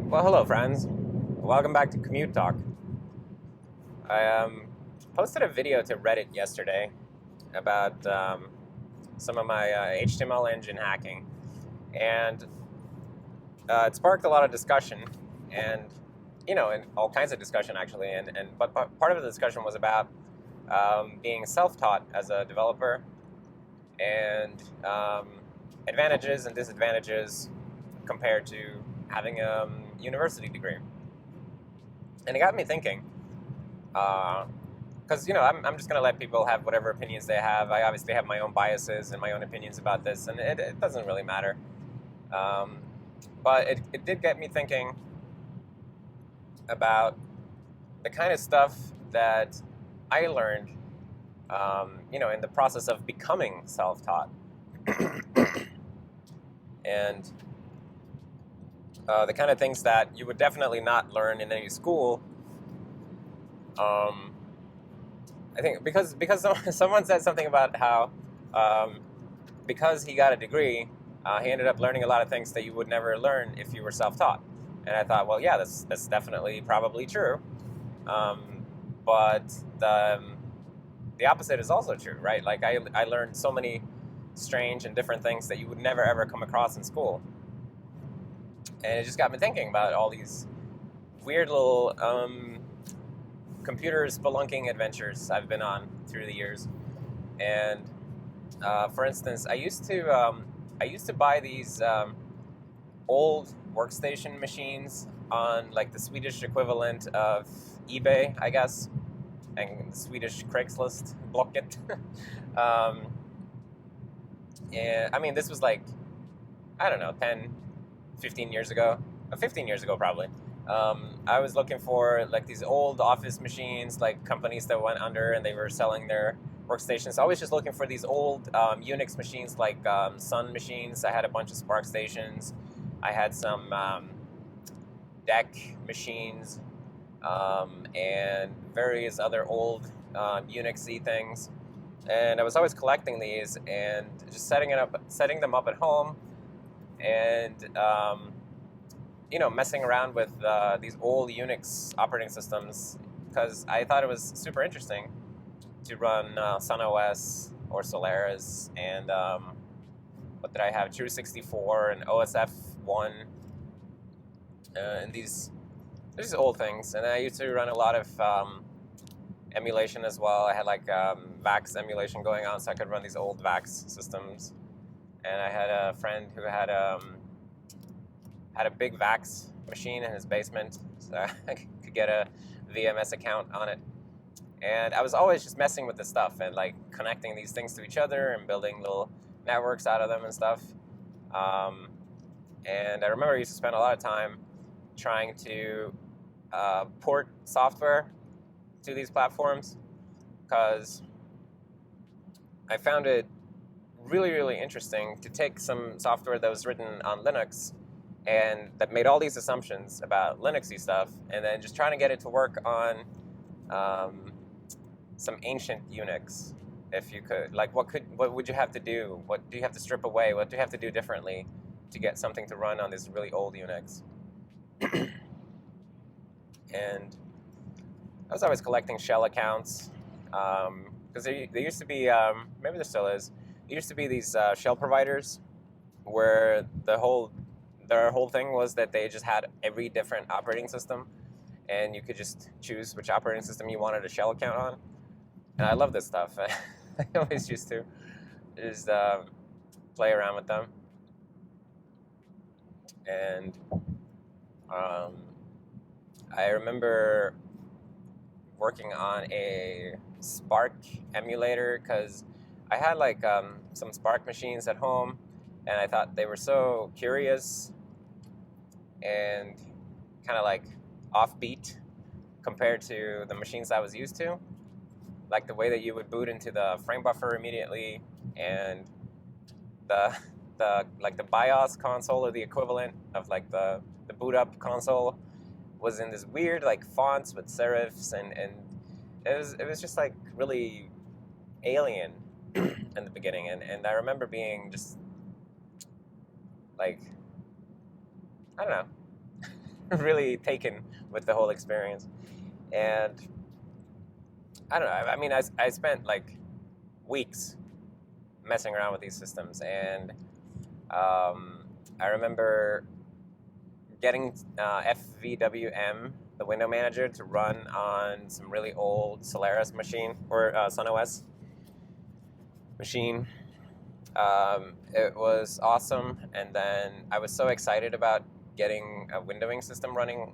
Well, hello, friends. Welcome back to Commute Talk. I posted a video to Reddit yesterday about some of my HTML engine hacking, and it sparked a lot of discussion, and and all kinds of discussion actually. But part of the discussion was about being self-taught as a developer and advantages and disadvantages compared to having a university degree. And it got me thinking, because I'm just going to let people have whatever opinions they have. I obviously have my own biases and my own opinions about this, and it doesn't really matter. Um, but it did get me thinking about the kind of stuff that I learned, in the process of becoming self-taught. And the kind of things that you would definitely not learn in any school. I think because someone said something about how because he got a degree, he ended up learning a lot of things that you would never learn if you were self-taught. And I thought, well, yeah, that's definitely probably true. But the opposite is also true, right? Like I learned so many strange and different things that you would never ever come across in school. And it just got me thinking about all these weird little computer spelunking adventures I've been on through the years. And for instance, I used to buy these old workstation machines on like the Swedish equivalent of eBay, I guess, and the Swedish Craigslist, Blocket. And I mean, this was like, I don't know, 10, 15 years ago, 15 years ago probably. I was looking for like these old office machines, like companies that went under and they were selling their workstations. I was just looking for these old Unix machines, like Sun machines. I had a bunch of Spark stations. I had some DEC machines and various other old Unix-y things. And I was always collecting these and just setting them up at home, and messing around with these old Unix operating systems, because I thought it was super interesting to run Sun OS or Solaris, and what did I have? True 64 and OSF1, and these old things. And I used to run a lot of emulation as well. I had like VAX emulation going on, so I could run these old VAX systems. And I had a friend who had a big VAX machine in his basement, so I could get a VMS account on it. And I was always just messing with this stuff and like connecting these things to each other and building little networks out of them and stuff. And I remember I used to spend a lot of time trying to port software to these platforms, because I found it really, really interesting to take some software that was written on Linux and that made all these assumptions about Linuxy stuff, and then just trying to get it to work on some ancient Unix. If you could, like, what would you have to do? What do you have to strip away? What do you have to do differently to get something to run on this really old Unix? And I was always collecting shell accounts, because there used to be, maybe there still is, there used to be these shell providers where their whole thing was that they just had every different operating system, and you could just choose which operating system you wanted a shell account on. And I love this stuff. I always used to just play around with them. And I remember working on a Spark emulator, because I had like some Spark machines at home, and I thought they were so curious and kind of like offbeat compared to the machines I was used to, like the way that you would boot into the frame buffer immediately, and the BIOS console, or the equivalent of like the boot up console, was in this weird like fonts with serifs, and it was just like really alien in the beginning, and I remember being just like, I don't know, really taken with the whole experience. And I don't know. I mean, I spent like weeks messing around with these systems, and I remember getting FVWM, the window manager, to run on some really old Solaris machine or SunOS machine. It was awesome, and then I was so excited about getting a windowing system running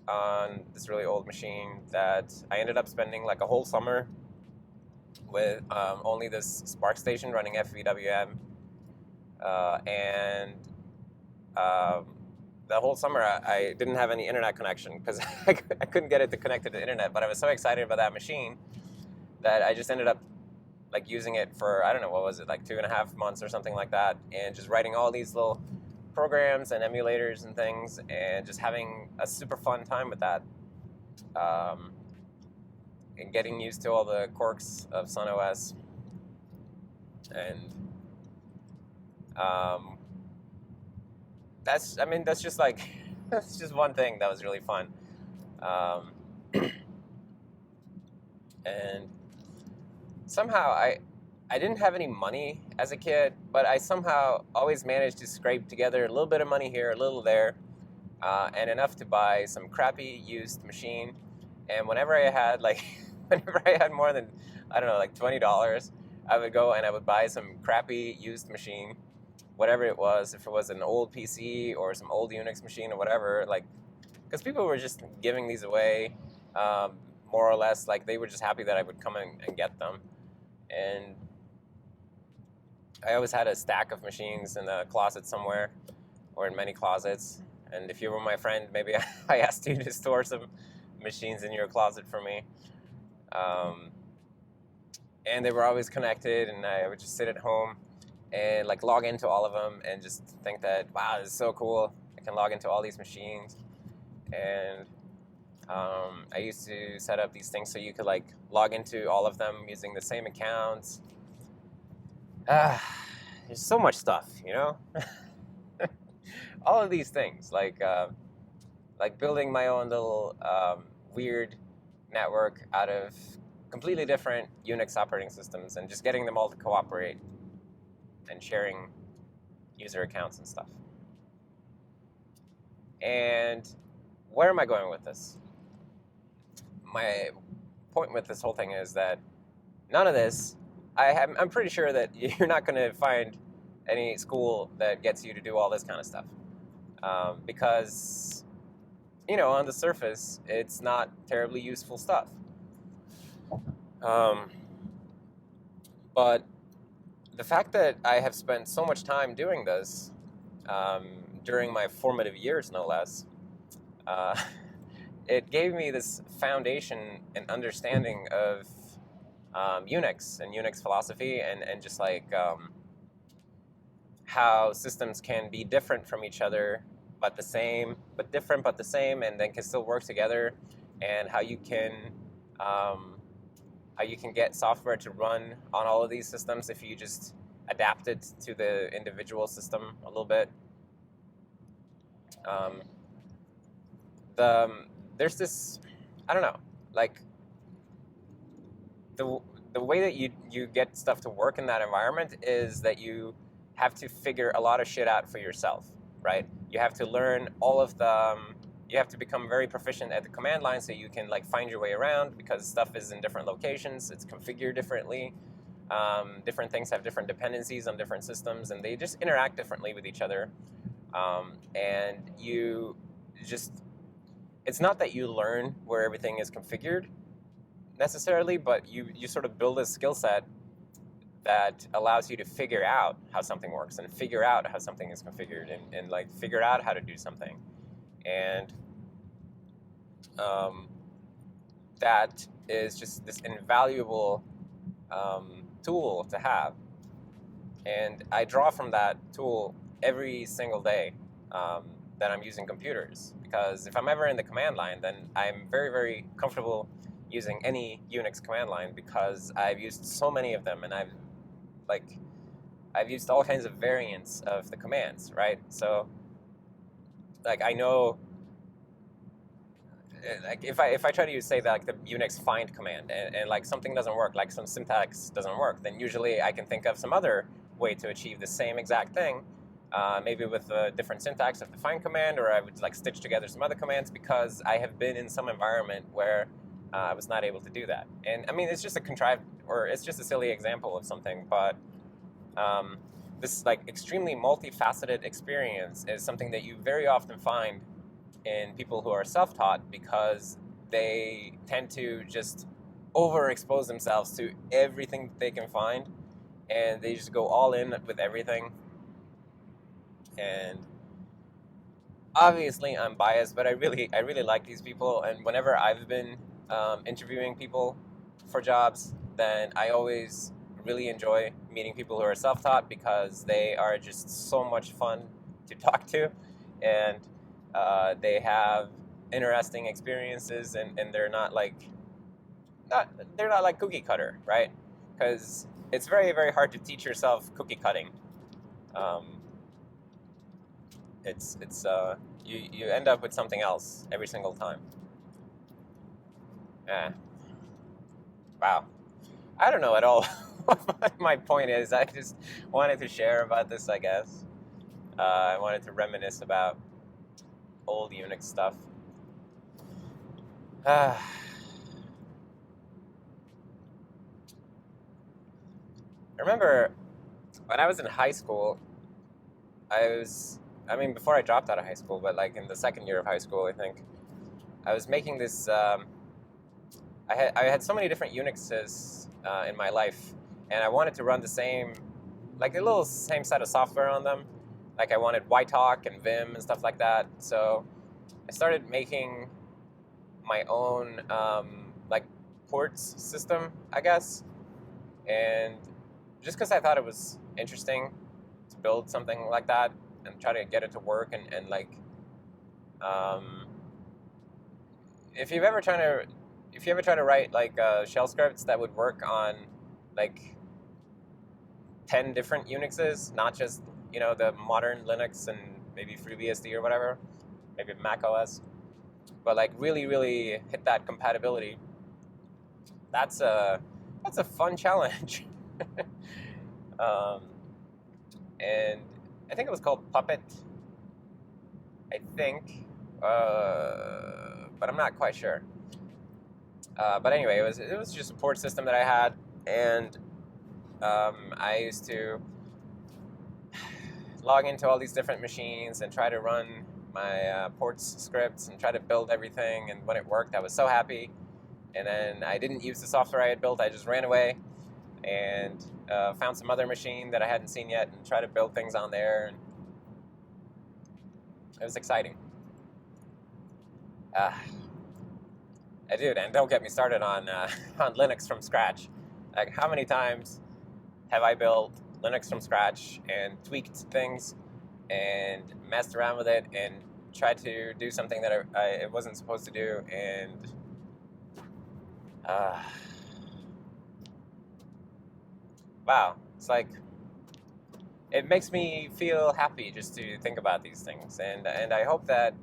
on this really old machine that I ended up spending like a whole summer with only this Spark station running FVWM, and the whole summer I didn't have any internet connection because I couldn't get it to connect to the internet. But I was so excited about that machine that I just ended up like using it for, I don't know, what was it, like 2.5 months or something like that, and just writing all these little programs and emulators and things, and just having a super fun time with that, and getting used to all the quirks of SunOS. And that's just like that's just one thing that was really fun. And somehow I didn't have any money as a kid, but I somehow always managed to scrape together a little bit of money here, a little there, and enough to buy some crappy used machine. And whenever I had more than, I don't know, like $20, I would go and I would buy some crappy used machine, whatever it was, if it was an old PC or some old Unix machine or whatever, like, because people were just giving these away, more or less, like they were just happy that I would come in and get them. And I always had a stack of machines in a closet somewhere, or in many closets. And if you were my friend, maybe I asked you to store some machines in your closet for me. And they were always connected, and I would just sit at home and like log into all of them and just think that, wow, this is so cool. I can log into all these machines. And I used to set up these things so you could like log into all of them using the same accounts. There's so much stuff, you know? All of these things, like building my own little weird network out of completely different Unix operating systems and just getting them all to cooperate and sharing user accounts and stuff. And where am I going with this? My point with this whole thing is that none of this, I'm pretty sure that you're not going to find any school that gets you to do all this kind of stuff. Because, you know, on the surface, it's not terribly useful stuff. But the fact that I have spent so much time doing this, during my formative years, no less, it gave me this foundation and understanding of Unix and Unix philosophy, and just like how systems can be different from each other, but the same, but different, but the same, and then can still work together, and how you can get software to run on all of these systems if you just adapt it to the individual system a little bit. There's this, I don't know, like the way that you get stuff to work in that environment is that you have to figure a lot of shit out for yourself, right? You have to learn all of the, you have to become very proficient at the command line so you can like find your way around, because stuff is in different locations, it's configured differently. Different things have different dependencies on different systems, and they just interact differently with each other. And you just, it's not that you learn where everything is configured necessarily, but you sort of build a skill set that allows you to figure out how something works and figure out how something is configured, and like figure out how to do something. And that is just this invaluable tool to have. And I draw from that tool every single day that I'm using computers, because if I'm ever in the command line, then I'm very, very comfortable using any Unix command line, because I've used so many of them, and I've used all kinds of variants of the commands, right? So like I know like if I try to say that like the Unix find command and like something doesn't work, like some syntax doesn't work, then usually I can think of some other way to achieve the same exact thing, maybe with a different syntax of the find command, or I would like stitch together some other commands because I have been in some environment where I was not able to do that. And I mean, it's just a contrived, or it's just a silly example of something, but this like extremely multifaceted experience is something that you very often find in people who are self-taught because they tend to just overexpose themselves to everything they can find, and they just go all in with everything. And obviously I'm biased, but I really like these people, and whenever I've been interviewing people for jobs, then I always really enjoy meeting people who are self-taught because they are just so much fun to talk to, and they have interesting experiences, and they're not like cookie cutter, right? Because it's very hard to teach yourself cookie cutting. Um, it's you end up with something else every single time. Yeah. Wow. I don't know at all what my point is. I just wanted to share about this, I guess. I wanted to reminisce about old Unix stuff. I remember when I was in high school, I mean, before I dropped out of high school, but like in the second year of high school, I think, I was making this, I had so many different Unixes in my life, and I wanted to run the same, like a little same set of software on them. Like I wanted YTalk and Vim and stuff like that. So I started making my own like ports system, I guess. And just because I thought it was interesting to build something like that and try to get it to work, and like um, if you ever try to write like shell scripts that would work on like 10 different Unixes, not just the modern Linux and maybe FreeBSD or whatever, maybe Mac OS, but like really hit that compatibility. That's a fun challenge. um, and I think it was called Puppet. I think, but I'm not quite sure. But anyway, it was just a port system that I had, and I used to log into all these different machines and try to run my ports scripts and try to build everything. And when it worked, I was so happy. And then I didn't use the software I had built. I just ran away and found some other machine that I hadn't seen yet and tried to build things on there. And it was exciting. Dude, and don't get me started on on Linux from scratch. Like, how many times have I built Linux from scratch and tweaked things and messed around with it and tried to do something that I wasn't supposed to do, and wow, it's like, it makes me feel happy just to think about these things, and I hope that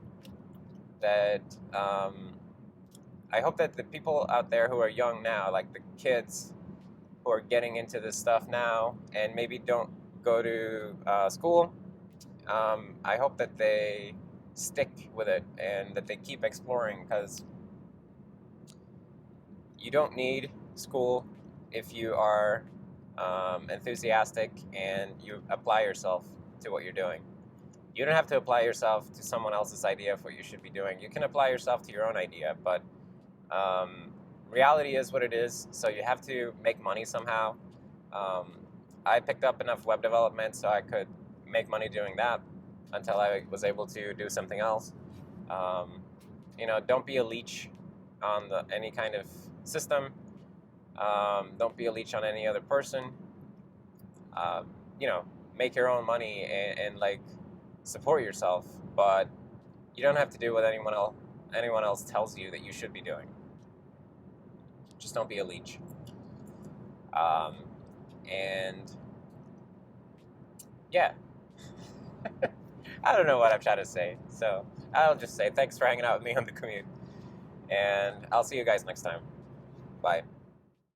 I hope that the people out there who are young now, like the kids who are getting into this stuff now and maybe don't go to school, I hope that they stick with it and that they keep exploring, because you don't need school if you are enthusiastic and you apply yourself to what you're doing. You don't have to apply yourself to someone else's idea of what you should be doing. You can apply yourself to your own idea, but reality is what it is, so you have to make money somehow. I picked up enough web development so I could make money doing that until I was able to do something else. Don't be a leech on any kind of system. Don't be a leech on any other person. Make your own money and like support yourself, but you don't have to do what anyone else tells you that you should be doing. Just don't be a leech. And yeah, I don't know what I'm trying to say, so I'll just say thanks for hanging out with me on the commute. And I'll see you guys next time. Bye.